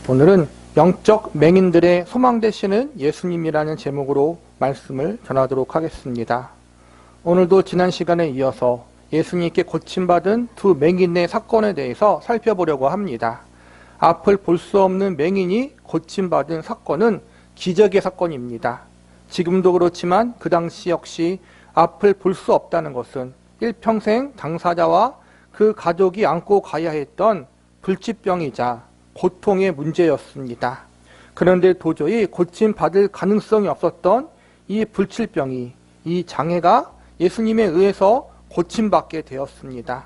오늘은 영적 맹인들의 소망 되시는 예수님이라는 제목으로 말씀을 전하도록 하겠습니다. 오늘도 지난 시간에 이어서 예수님께 고침받은 두 맹인의 사건에 대해서 살펴보려고 합니다. 앞을 볼 수 없는 맹인이 고침받은 사건은 기적의 사건입니다. 지금도 그렇지만 그 당시 역시 앞을 볼 수 없다는 것은 일평생 당사자와 그 가족이 안고 가야 했던 불치병이자 고통의 문제였습니다. 그런데 도저히 고침받을 가능성이 없었던 이 불치병이, 이 장애가 예수님에 의해서 고침받게 되었습니다.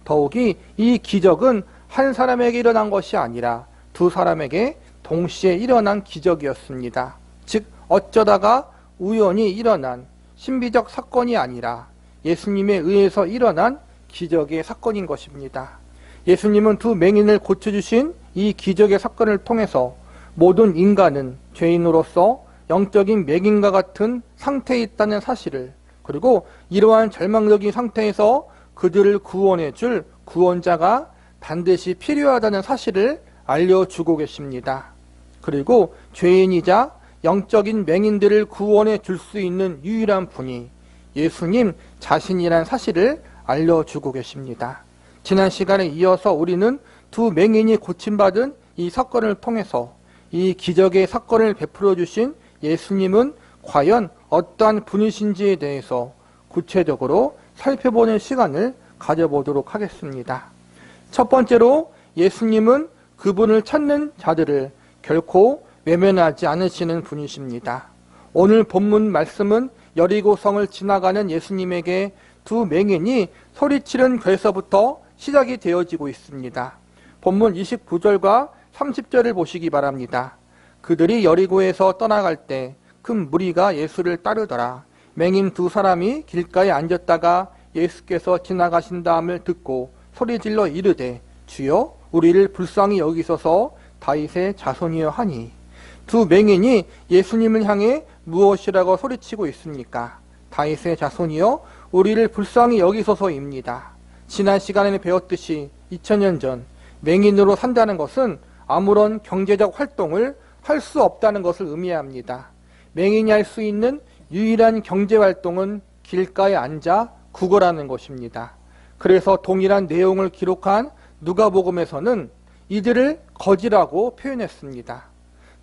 더욱이 이 기적은 한 사람에게 일어난 것이 아니라 두 사람에게 동시에 일어난 기적이었습니다. 즉 어쩌다가 우연히 일어난 신비적 사건이 아니라 예수님에 의해서 일어난 기적의 사건인 것입니다. 예수님은 두 맹인을 고쳐주신 이 기적의 사건을 통해서 모든 인간은 죄인으로서 영적인 맹인과 같은 상태에 있다는 사실을, 그리고 이러한 절망적인 상태에서 그들을 구원해 줄 구원자가 반드시 필요하다는 사실을 알려주고 계십니다. 그리고 죄인이자 영적인 맹인들을 구원해 줄 수 있는 유일한 분이 예수님 자신이란 사실을 알려주고 계십니다. 지난 시간에 이어서 우리는 두 맹인이 고침받은 이 사건을 통해서 이 기적의 사건을 베풀어 주신 예수님은 과연 어떠한 분이신지에 대해서 구체적으로 살펴보는 시간을 가져보도록 하겠습니다. 첫 번째로 예수님은 그분을 찾는 자들을 결코 외면하지 않으시는 분이십니다. 오늘 본문 말씀은 여리고성을 지나가는 예수님에게 두 맹인이 소리치는 괴서부터 시작이 되어지고 있습니다. 본문 29절과 30절을 보시기 바랍니다. 그들이 여리고에서 떠나갈 때 큰 무리가 예수를 따르더라. 맹인 두 사람이 길가에 앉았다가 예수께서 지나가신다함을 듣고 소리질러 이르되 주여 우리를 불쌍히 여기소서 다윗의 자손이여 하니. 두 맹인이 예수님을 향해 무엇이라고 소리치고 있습니까? 다윗의 자손이여 우리를 불쌍히 여기소서입니다. 지난 시간에 배웠듯이 2000년 전 맹인으로 산다는 것은 아무런 경제적 활동을 할 수 없다는 것을 의미합니다. 맹인이 할 수 있는 유일한 경제활동은 길가에 앉아 구걸하는 것입니다. 그래서 동일한 내용을 기록한 누가복음에서는 이들을 거지라고 표현했습니다.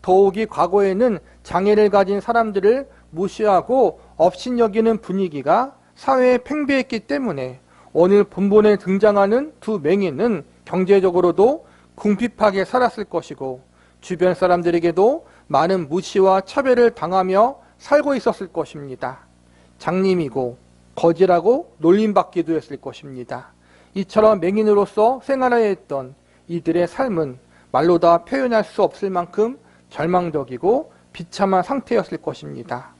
더욱이 과거에는 장애를 가진 사람들을 무시하고 업신여기는 분위기가 사회에 팽배했기 때문에 오늘 본문에 등장하는 두 맹인은 경제적으로도 궁핍하게 살았을 것이고 주변 사람들에게도 많은 무시와 차별을 당하며 살고 있었을 것입니다. 장님이고 거지라고 놀림받기도 했을 것입니다. 이처럼 맹인으로서 생활해야 했던 이들의 삶은 말로 다 표현할 수 없을 만큼 절망적이고 비참한 상태였을 것입니다.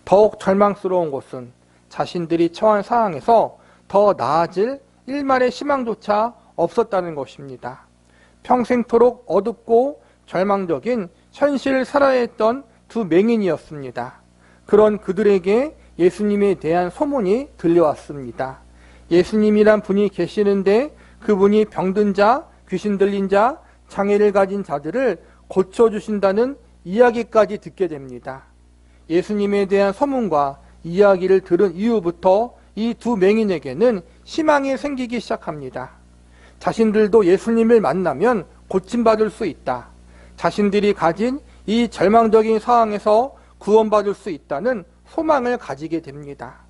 더욱 절망스러운 것은 자신들이 처한 상황에서 더 나아질 일말의 희망조차 없었다는 것입니다. 평생토록 어둡고 절망적인 현실을 살아야 했던 두 맹인이었습니다. 그런 그들에게 예수님에 대한 소문이 들려왔습니다. 예수님이란 분이 계시는데 그분이 병든 자, 귀신 들린 자, 장애를 가진 자들을 고쳐주신다는 이야기까지 듣게 됩니다. 예수님에 대한 소문과 이야기를 들은 이후부터 이 두 맹인에게는 희망이 생기기 시작합니다. 자신들도 예수님을 만나면 고침받을 수 있다. 자신들이 가진 이 절망적인 상황에서 구원받을 수 있다는 소망을 가지게 됩니다.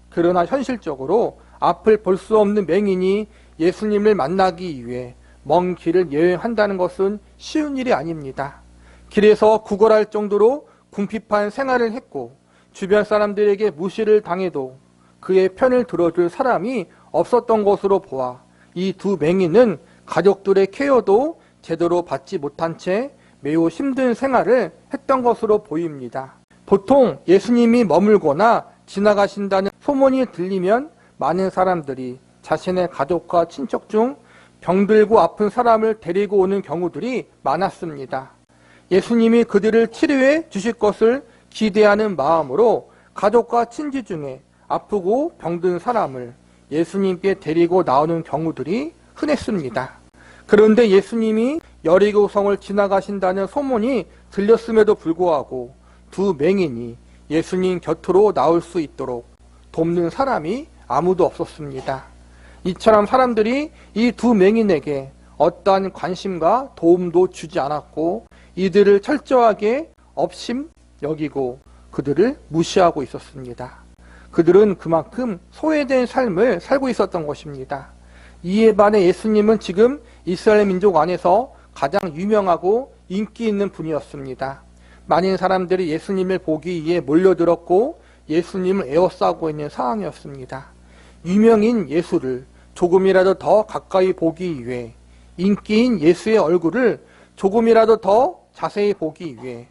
그러나 현실적으로 앞을 볼 수 없는 맹인이 예수님을 만나기 위해 먼 길을 여행한다는 것은 쉬운 일이 아닙니다. 길에서 구걸할 정도로 궁핍한 생활을 했고 주변 사람들에게 무시를 당해도 그의 편을 들어줄 사람이 없었던 것으로 보아 이 두 맹인은 가족들의 케어도 제대로 받지 못한 채 매우 힘든 생활을 했던 것으로 보입니다. 보통 예수님이 머물거나 지나가신다는 소문이 들리면 많은 사람들이 자신의 가족과 친척 중 병들고 아픈 사람을 데리고 오는 경우들이 많았습니다. 예수님이 그들을 치료해 주실 것을 기대하는 마음으로 가족과 친지 중에 아프고 병든 사람을 예수님께 데리고 나오는 경우들이 흔했습니다. 그런데 예수님이 여리고성을 지나가신다는 소문이 들렸음에도 불구하고 두 맹인이 예수님 곁으로 나올 수 있도록 돕는 사람이 아무도 없었습니다. 이처럼 사람들이 이 두 맹인에게 어떠한 관심과 도움도 주지 않았고 이들을 철저하게 업심 여기고 그들을 무시하고 있었습니다. 그들은 그만큼 소외된 삶을 살고 있었던 것입니다. 이에 반해 예수님은 지금 이스라엘 민족 안에서 가장 유명하고 인기 있는 분이었습니다. 많은 사람들이 예수님을 보기 위해 몰려들었고 예수님을 에워싸고 있는 상황이었습니다. 유명인 예수를 조금이라도 더 가까이 보기 위해, 인기인 예수의 얼굴을 조금이라도 더 자세히 보기 위해,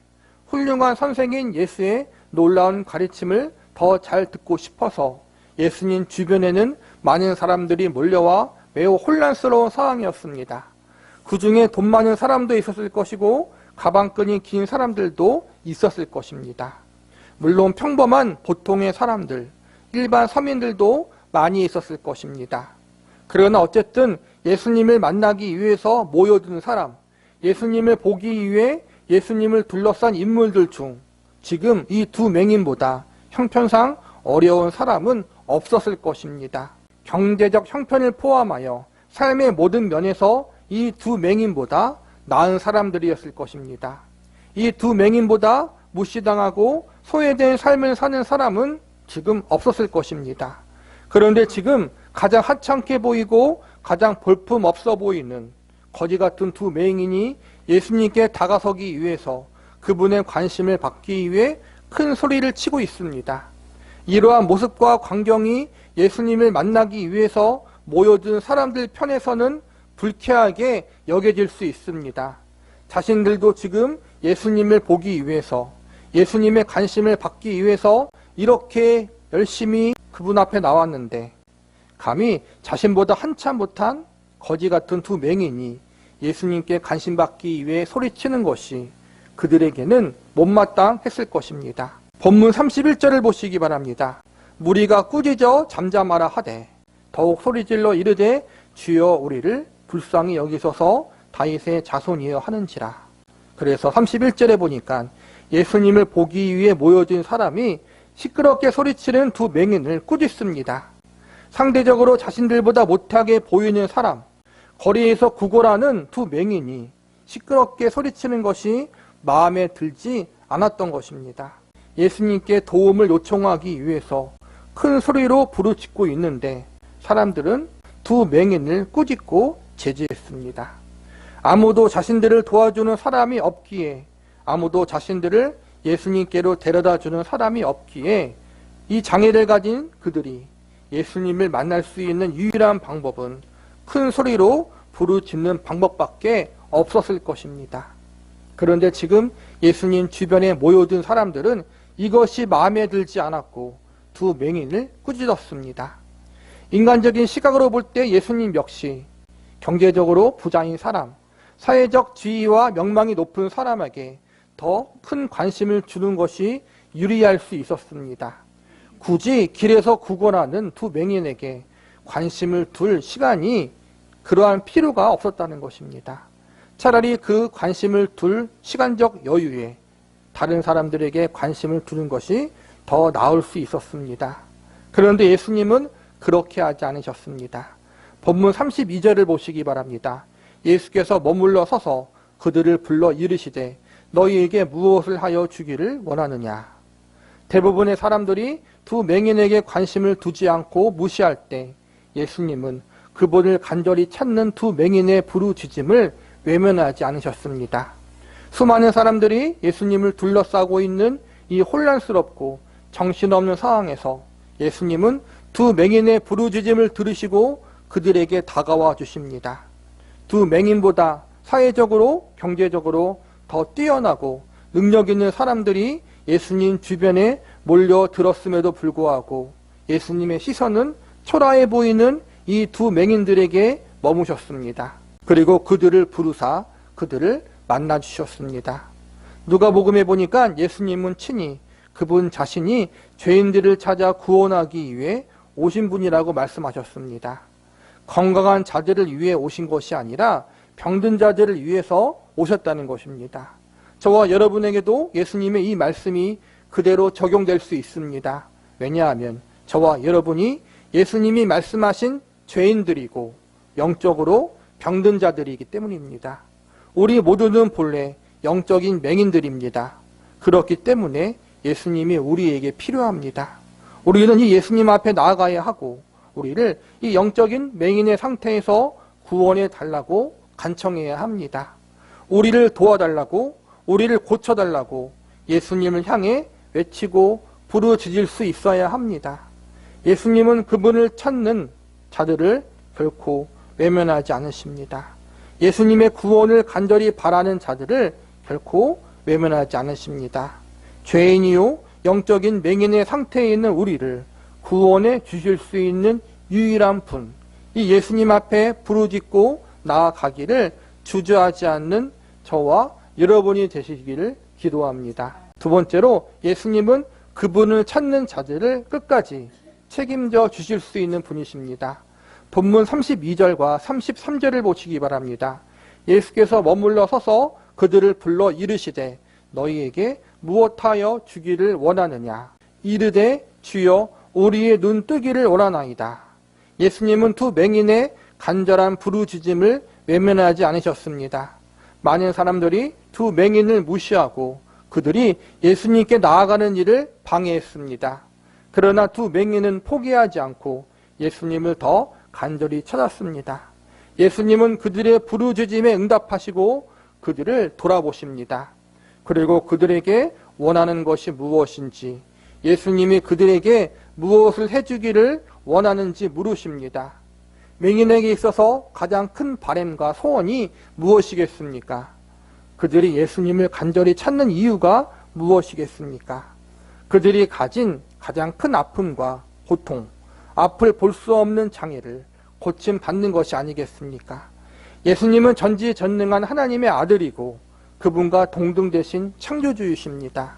훌륭한 선생인 예수의 놀라운 가르침을 더 잘 듣고 싶어서 예수님 주변에는 많은 사람들이 몰려와 매우 혼란스러운 상황이었습니다. 그 중에 돈 많은 사람도 있었을 것이고 가방끈이 긴 사람들도 있었을 것입니다. 물론 평범한 보통의 사람들, 일반 서민들도 많이 있었을 것입니다. 그러나 어쨌든 예수님을 만나기 위해서 모여든 사람, 예수님을 보기 위해 예수님을 둘러싼 인물들 중 지금 이 두 맹인보다 형편상 어려운 사람은 없었을 것입니다. 경제적 형편을 포함하여 삶의 모든 면에서 이 두 맹인보다 나은 사람들이었을 것입니다. 이 두 맹인보다 무시당하고 소외된 삶을 사는 사람은 지금 없었을 것입니다. 그런데 지금 가장 하찮게 보이고 가장 볼품없어 보이는 거지 같은 두 맹인이 예수님께 다가서기 위해서 그분의 관심을 받기 위해 큰 소리를 치고 있습니다. 이러한 모습과 광경이 예수님을 만나기 위해서 모여든 사람들 편에서는 불쾌하게 여겨질 수 있습니다. 자신들도 지금 예수님을 보기 위해서, 예수님의 관심을 받기 위해서 이렇게 열심히 그분 앞에 나왔는데 감히 자신보다 한참 못한 거지 같은 두 맹인이 예수님께 관심받기 위해 소리치는 것이 그들에게는 못마땅했을 것입니다. 본문 31절을 보시기 바랍니다. 무리가 꾸짖어 잠잠하라 하되 더욱 소리질러 이르되 주여 우리를 불쌍히 여기소서 다윗의 자손이여 하는지라. 그래서 31절에 보니까 예수님을 보기 위해 모여든 사람이 시끄럽게 소리치는 두 맹인을 꾸짖습니다. 상대적으로 자신들보다 못하게 보이는 사람, 거리에서 구걸하는 두 맹인이 시끄럽게 소리치는 것이 마음에 들지 않았던 것입니다. 예수님께 도움을 요청하기 위해서 큰 소리로 부르짖고 있는데 사람들은 두 맹인을 꾸짖고 제지했습니다. 아무도 자신들을 도와주는 사람이 없기에, 아무도 자신들을 예수님께로 데려다주는 사람이 없기에 이 장애를 가진 그들이 예수님을 만날 수 있는 유일한 방법은 큰 소리로 부르짖는 방법밖에 없었을 것입니다. 그런데 지금 예수님 주변에 모여든 사람들은 이것이 마음에 들지 않았고 두 맹인을 꾸짖었습니다. 인간적인 시각으로 볼 때 예수님 역시 경제적으로 부자인 사람, 사회적 지위와 명망이 높은 사람에게 더 큰 관심을 주는 것이 유리할 수 있었습니다. 굳이 길에서 구걸하는 두 맹인에게 관심을 둘 시간이 그러한 필요가 없었다는 것입니다. 차라리 그 관심을 둘 시간적 여유에 다른 사람들에게 관심을 두는 것이 더 나을 수 있었습니다. 그런데 예수님은 그렇게 하지 않으셨습니다. 본문 32절을 보시기 바랍니다. 예수께서 머물러 서서 그들을 불러 이르시되 너희에게 무엇을 하여 주기를 원하느냐. 대부분의 사람들이 두 맹인에게 관심을 두지 않고 무시할 때 예수님은 그분을 간절히 찾는 두 맹인의 부르짖음을 외면하지 않으셨습니다. 수많은 사람들이 예수님을 둘러싸고 있는 이 혼란스럽고 정신없는 상황에서 예수님은 두 맹인의 부르짖음을 들으시고 그들에게 다가와 주십니다. 두 맹인보다 사회적으로, 경제적으로 더 뛰어나고 능력 있는 사람들이 예수님 주변에 몰려들었음에도 불구하고 예수님의 시선은 초라해 보이는 이 두 맹인들에게 머무셨습니다. 그리고 그들을 부르사 그들을 만나주셨습니다. 누가복음에 보니까 예수님은 친히 그분 자신이 죄인들을 찾아 구원하기 위해 오신 분이라고 말씀하셨습니다. 건강한 자들을 위해 오신 것이 아니라 병든 자들을 위해서 오셨다는 것입니다. 저와 여러분에게도 예수님의 이 말씀이 그대로 적용될 수 있습니다. 왜냐하면 저와 여러분이 예수님이 말씀하신 죄인들이고 영적으로 병든 자들이기 때문입니다. 우리 모두는 본래 영적인 맹인들입니다. 그렇기 때문에 예수님이 우리에게 필요합니다. 우리는 이 예수님 앞에 나아가야 하고 우리를 이 영적인 맹인의 상태에서 구원해 달라고 간청해야 합니다. 우리를 도와달라고, 우리를 고쳐달라고 예수님을 향해 외치고 부르짖을 수 있어야 합니다. 예수님은 그분을 찾는 자들을 결코 외면하지 않으십니다. 예수님의 구원을 간절히 바라는 자들을 결코 외면하지 않으십니다. 죄인이요 영적인 맹인의 상태에 있는 우리를 구원해 주실 수 있는 유일한 분, 이 예수님 앞에 부르짖고 나아가기를 주저하지 않는 저와 여러분이 되시기를 기도합니다. 두 번째로 예수님은 그분을 찾는 자들을 끝까지 책임져 주실 수 있는 분이십니다. 본문 32절과 33절을 보시기 바랍니다. 예수께서 머물러 서서 그들을 불러 이르시되 너희에게 무엇하여 주기를 원하느냐? 이르되 주여 우리의 눈 뜨기를 원하나이다. 예수님은 두 맹인의 간절한 부르짖음을 외면하지 않으셨습니다. 많은 사람들이 두 맹인을 무시하고 그들이 예수님께 나아가는 일을 방해했습니다. 그러나 두 맹인은 포기하지 않고 예수님을 더 간절히 찾았습니다. 예수님은 그들의 부르짖음에 응답하시고 그들을 돌아보십니다. 그리고 그들에게 원하는 것이 무엇인지, 예수님이 그들에게 무엇을 해주기를 원하는지 물으십니다. 맹인에게 있어서 가장 큰 바람과 소원이 무엇이겠습니까? 그들이 예수님을 간절히 찾는 이유가 무엇이겠습니까? 그들이 가진 가장 큰 아픔과 고통, 앞을 볼 수 없는 장애를 고침받는 것이 아니겠습니까? 예수님은 전지전능한 하나님의 아들이고 그분과 동등되신 창조주이십니다.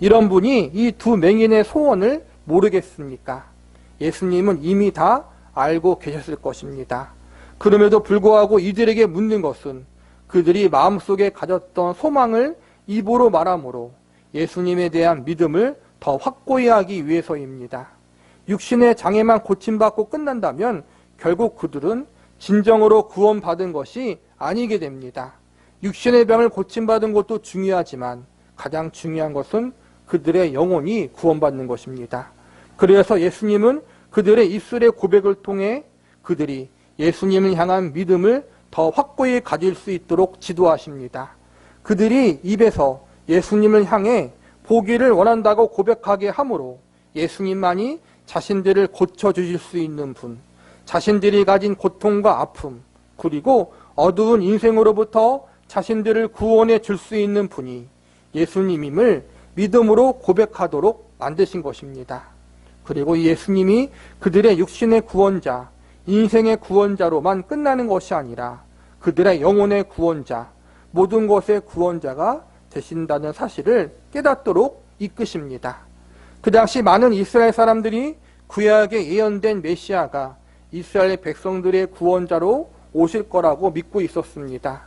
이런 분이 이 두 맹인의 소원을 모르겠습니까? 예수님은 이미 다 알고 계셨을 것입니다. 그럼에도 불구하고 이들에게 묻는 것은 그들이 마음속에 가졌던 소망을 입으로 말함으로 예수님에 대한 믿음을 더 확고히 하기 위해서입니다. 육신의 장애만 고침받고 끝난다면 결국 그들은 진정으로 구원받은 것이 아니게 됩니다. 육신의 병을 고침받은 것도 중요하지만 가장 중요한 것은 그들의 영혼이 구원받는 것입니다. 그래서 예수님은 그들의 입술의 고백을 통해 그들이 예수님을 향한 믿음을 더 확고히 가질 수 있도록 지도하십니다. 그들이 입에서 예수님을 향해 보기를 원한다고 고백하게 함으로 예수님만이 자신들을 고쳐주실 수 있는 분, 자신들이 가진 고통과 아픔, 그리고 어두운 인생으로부터 자신들을 구원해 줄 수 있는 분이 예수님임을 믿음으로 고백하도록 만드신 것입니다. 그리고 예수님이 그들의 육신의 구원자, 인생의 구원자로만 끝나는 것이 아니라 그들의 영혼의 구원자, 모든 것의 구원자가 되신다는 사실을 깨닫도록 이끄십니다. 그 당시 많은 이스라엘 사람들이 구약에 예언된 메시아가 이스라엘 백성들의 구원자로 오실 거라고 믿고 있었습니다.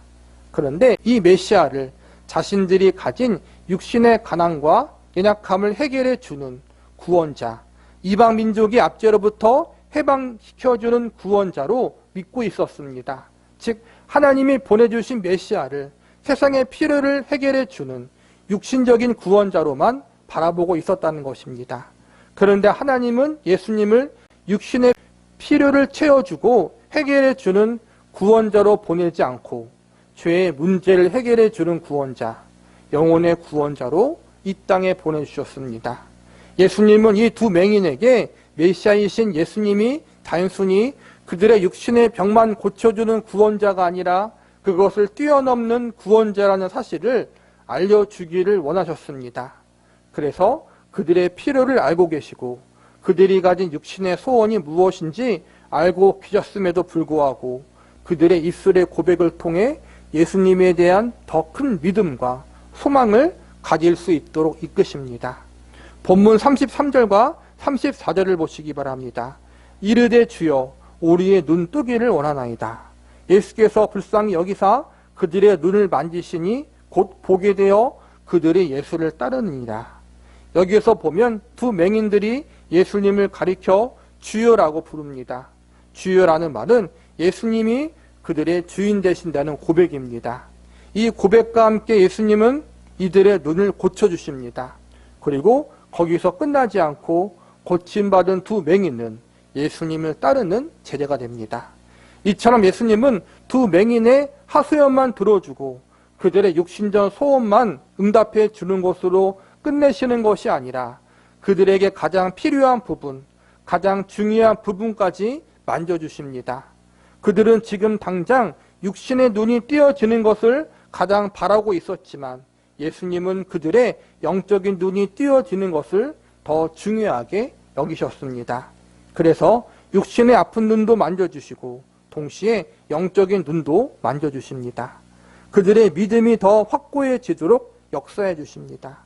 그런데 이 메시아를 자신들이 가진 육신의 가난과 연약함을 해결해 주는 구원자, 이방 민족이 압제로부터 해방시켜주는 구원자로 믿고 있었습니다. 즉 하나님이 보내주신 메시아를 세상의 필요를 해결해 주는 육신적인 구원자로만 바라보고 있었다는 것입니다. 그런데 하나님은 예수님을 육신의 필요를 채워주고 해결해 주는 구원자로 보내지 않고 죄의 문제를 해결해 주는 구원자, 영혼의 구원자로 이 땅에 보내주셨습니다. 예수님은 이 두 맹인에게 메시아이신 예수님이 단순히 그들의 육신의 병만 고쳐주는 구원자가 아니라 그것을 뛰어넘는 구원자라는 사실을 알려주기를 원하셨습니다. 그래서 그들의 필요를 알고 계시고 그들이 가진 육신의 소원이 무엇인지 알고 계셨음에도 불구하고 그들의 입술의 고백을 통해 예수님에 대한 더 큰 믿음과 소망을 가질 수 있도록 이끄십니다. 본문 33절과 34절을 보시기 바랍니다. 이르되 주여 우리의 눈 뜨기를 원하나이다. 예수께서 불쌍히 여기사 그들의 눈을 만지시니 곧 보게 되어 그들이 예수를 따르느니라. 여기에서 보면 두 맹인들이 예수님을 가리켜 주여라고 부릅니다. 주여라는 말은 예수님이 그들의 주인 되신다는 고백입니다. 이 고백과 함께 예수님은 이들의 눈을 고쳐주십니다. 그리고 거기서 끝나지 않고 고침받은 두 맹인은 예수님을 따르는 제자가 됩니다. 이처럼 예수님은 두 맹인의 하소연만 들어주고 그들의 육신적 소원만 응답해 주는 것으로 끝내시는 것이 아니라 그들에게 가장 필요한 부분, 가장 중요한 부분까지 만져주십니다. 그들은 지금 당장 육신의 눈이 띄어지는 것을 가장 바라고 있었지만 예수님은 그들의 영적인 눈이 띄어지는 것을 더 중요하게 여기셨습니다. 그래서 육신의 아픈 눈도 만져주시고 동시에 영적인 눈도 만져주십니다. 그들의 믿음이 더 확고해지도록 역사해 주십니다.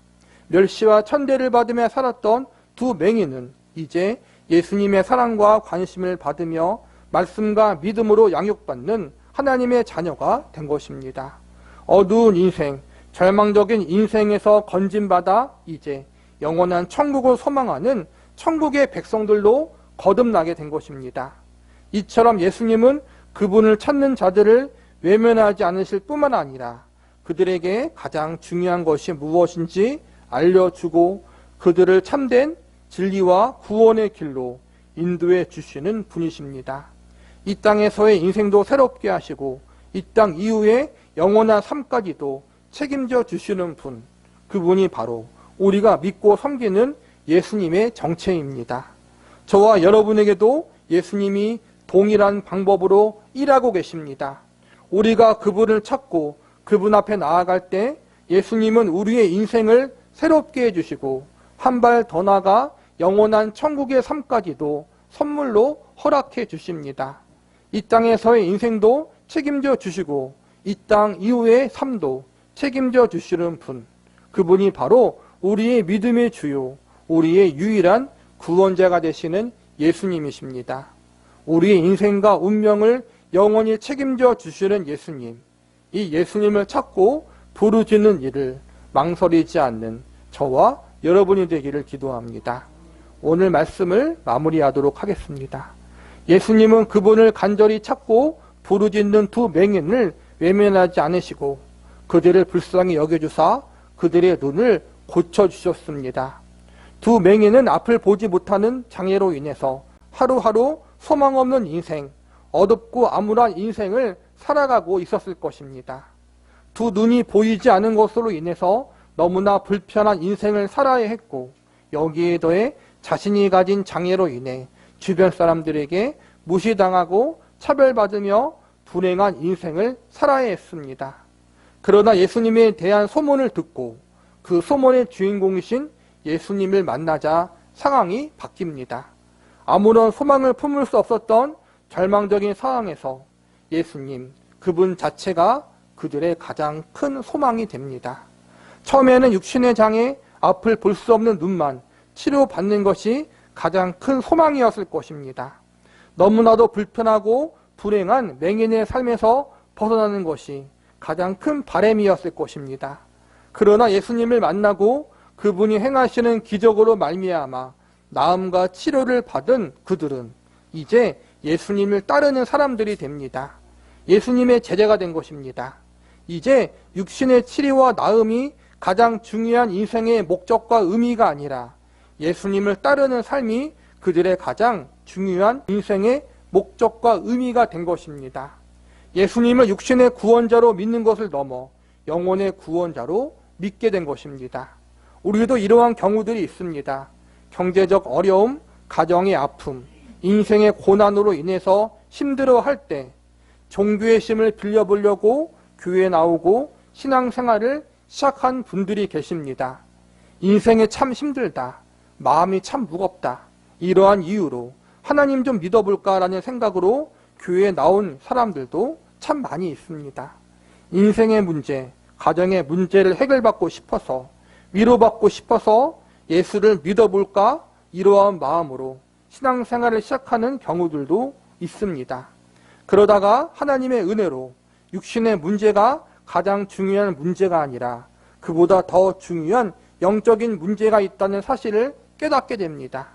멸시와 천대를 받으며 살았던 두 맹인은 이제 예수님의 사랑과 관심을 받으며 말씀과 믿음으로 양육받는 하나님의 자녀가 된 것입니다. 어두운 인생, 절망적인 인생에서 건진받아 이제 영원한 천국을 소망하는 천국의 백성들로 거듭나게 된 것입니다. 이처럼 예수님은 그분을 찾는 자들을 외면하지 않으실 뿐만 아니라 그들에게 가장 중요한 것이 무엇인지 알려주고 그들을 참된 진리와 구원의 길로 인도해 주시는 분이십니다. 이 땅에서의 인생도 새롭게 하시고 이 땅 이후의 영원한 삶까지도 책임져 주시는 분, 그분이 바로 우리가 믿고 섬기는 예수님의 정체입니다. 저와 여러분에게도 예수님이 동일한 방법으로 일하고 계십니다. 우리가 그분을 찾고 그분 앞에 나아갈 때 예수님은 우리의 인생을 새롭게 해주시고 한 발 더 나아가 영원한 천국의 삶까지도 선물로 허락해 주십니다. 이 땅에서의 인생도 책임져 주시고 이 땅 이후의 삶도 책임져 주시는 분, 그분이 바로 우리의 믿음의 주요, 우리의 유일한 구원자가 되시는 예수님이십니다. 우리의 인생과 운명을 영원히 책임져 주시는 예수님, 이 예수님을 찾고 부르짖는 일을 망설이지 않는 저와 여러분이 되기를 기도합니다. 오늘 말씀을 마무리하도록 하겠습니다. 예수님은 그분을 간절히 찾고 부르짖는 두 맹인을 외면하지 않으시고 그들을 불쌍히 여겨주사 그들의 눈을 고쳐주셨습니다. 두 맹인은 앞을 보지 못하는 장애로 인해서 하루하루 소망 없는 인생, 어둡고 암울한 인생을 살아가고 있었을 것입니다. 두 눈이 보이지 않은 것으로 인해서 너무나 불편한 인생을 살아야 했고 여기에 더해 자신이 가진 장애로 인해 주변 사람들에게 무시당하고 차별받으며 불행한 인생을 살아야 했습니다. 그러나 예수님에 대한 소문을 듣고 그 소문의 주인공이신 예수님을 만나자 상황이 바뀝니다. 아무런 소망을 품을 수 없었던 절망적인 상황에서 예수님, 그분 자체가 그들의 가장 큰 소망이 됩니다. 처음에는 육신의 장애, 앞을 볼 수 없는 눈만 치료받는 것이 가장 큰 소망이었을 것입니다. 너무나도 불편하고 불행한 맹인의 삶에서 벗어나는 것이 가장 큰 바람이었을 것입니다. 그러나 예수님을 만나고 그분이 행하시는 기적으로 말미암아 나음과 치료를 받은 그들은 이제 예수님을 따르는 사람들이 됩니다. 예수님의 제자가 된 것입니다. 이제 육신의 치료와 나음이 가장 중요한 인생의 목적과 의미가 아니라 예수님을 따르는 삶이 그들의 가장 중요한 인생의 목적과 의미가 된 것입니다. 예수님을 육신의 구원자로 믿는 것을 넘어 영혼의 구원자로 믿게 된 것입니다. 우리도 이러한 경우들이 있습니다. 경제적 어려움, 가정의 아픔, 인생의 고난으로 인해서 힘들어할 때 종교의 힘을 빌려보려고 교회에 나오고 신앙생활을 시작한 분들이 계십니다. 인생이 참 힘들다, 마음이 참 무겁다, 이러한 이유로 하나님 좀 믿어볼까라는 생각으로 교회에 나온 사람들도 참 많이 있습니다. 인생의 문제, 가정의 문제를 해결받고 싶어서, 위로받고 싶어서 예수를 믿어볼까, 이러한 마음으로 신앙생활을 시작하는 경우들도 있습니다. 그러다가 하나님의 은혜로 육신의 문제가 가장 중요한 문제가 아니라 그보다 더 중요한 영적인 문제가 있다는 사실을 깨닫게 됩니다.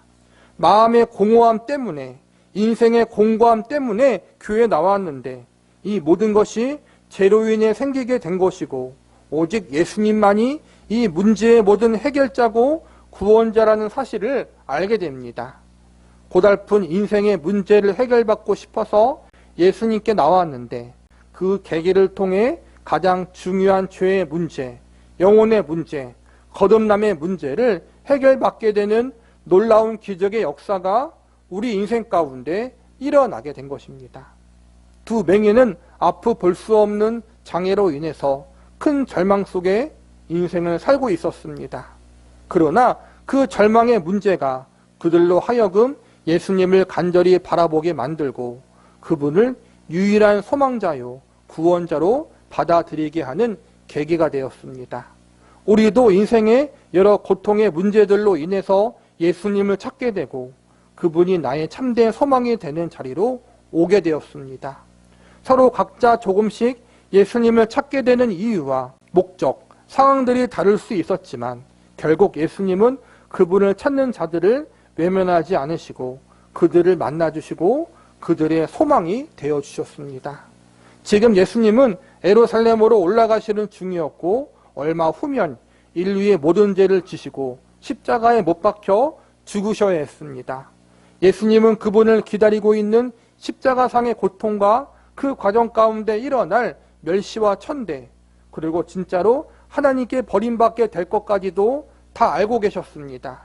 마음의 공허함 때문에, 인생의 공고함 때문에 교회에 나왔는데 이 모든 것이 죄로 인해 생기게 된 것이고 오직 예수님만이 이 문제의 모든 해결자고 구원자라는 사실을 알게 됩니다. 고달픈 인생의 문제를 해결받고 싶어서 예수님께 나왔는데 그 계기를 통해 가장 중요한 죄의 문제, 영혼의 문제, 거듭남의 문제를 해결받게 되는 놀라운 기적의 역사가 우리 인생 가운데 일어나게 된 것입니다. 두 맹인은 앞을 볼 수 없는 장애로 인해서 큰 절망 속에 인생을 살고 있었습니다. 그러나 그 절망의 문제가 그들로 하여금 예수님을 간절히 바라보게 만들고 그분을 유일한 소망자요, 구원자로 받아들이게 하는 계기가 되었습니다. 우리도 인생의 여러 고통의 문제들로 인해서 예수님을 찾게 되고 그분이 나의 참된 소망이 되는 자리로 오게 되었습니다. 서로 각자 조금씩 예수님을 찾게 되는 이유와 목적, 상황들이 다를 수 있었지만 결국 예수님은 그분을 찾는 자들을 외면하지 않으시고 그들을 만나주시고 그들의 소망이 되어주셨습니다. 지금 예수님은 예루살렘으로 올라가시는 중이었고 얼마 후면 인류의 모든 죄를 지시고 십자가에 못 박혀 죽으셔야 했습니다. 예수님은 그분을 기다리고 있는 십자가상의 고통과 그 과정 가운데 일어날 멸시와 천대, 그리고 진짜로 하나님께 버림받게 될 것까지도 다 알고 계셨습니다.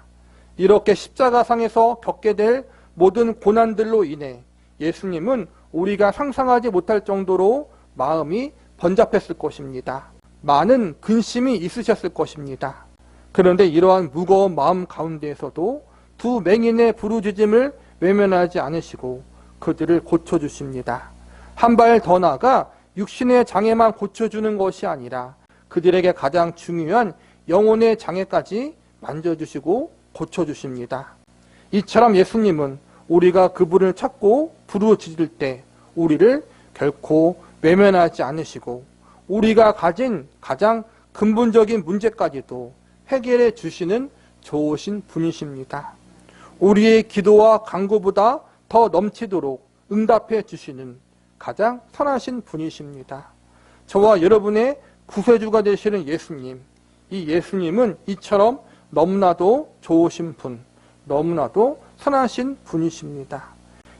이렇게 십자가상에서 겪게 될 모든 고난들로 인해 예수님은 우리가 상상하지 못할 정도로 마음이 번잡했을 것입니다. 많은 근심이 있으셨을 것입니다. 그런데 이러한 무거운 마음 가운데에서도 두 맹인의 부르짖음을 외면하지 않으시고 그들을 고쳐주십니다. 한 발 더 나아가 육신의 장애만 고쳐주는 것이 아니라 그들에게 가장 중요한 영혼의 장애까지 만져주시고 고쳐주십니다. 이처럼 예수님은 우리가 그분을 찾고 부르짖을 때 우리를 결코 외면하지 않으시고 우리가 가진 가장 근본적인 문제까지도 해결해 주시는 좋으신 분이십니다. 우리의 기도와 간구보다 더 넘치도록 응답해 주시는 가장 선하신 분이십니다. 저와 여러분의 구세주가 되시는 예수님, 이 예수님은 이처럼 너무나도 좋으신 분, 너무나도 선하신 분이십니다.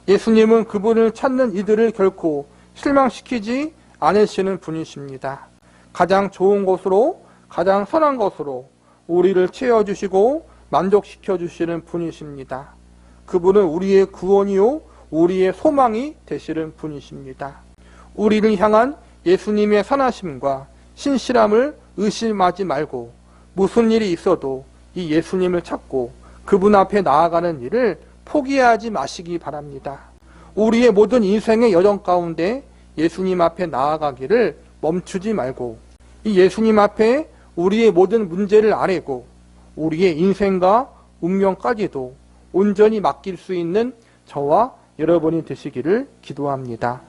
예수님은 그분을 찾는 이들을 결코 실망시키지 않으시는 분이십니다. 가장 좋은 것으로, 가장 선한 것으로 우리를 채워주시고 만족시켜 주시는 분이십니다. 그분은 우리의 구원이요 우리의 소망이 되시는 분이십니다. 우리를 향한 예수님의 선하심과 신실함을 의심하지 말고 무슨 일이 있어도 이 예수님을 찾고 그분 앞에 나아가는 일을 포기하지 마시기 바랍니다. 우리의 모든 인생의 여정 가운데 예수님 앞에 나아가기를 멈추지 말고 이 예수님 앞에 우리의 모든 문제를 아뢰고 우리의 인생과 운명까지도 온전히 맡길 수 있는 저와 여러분이 되시기를 기도합니다.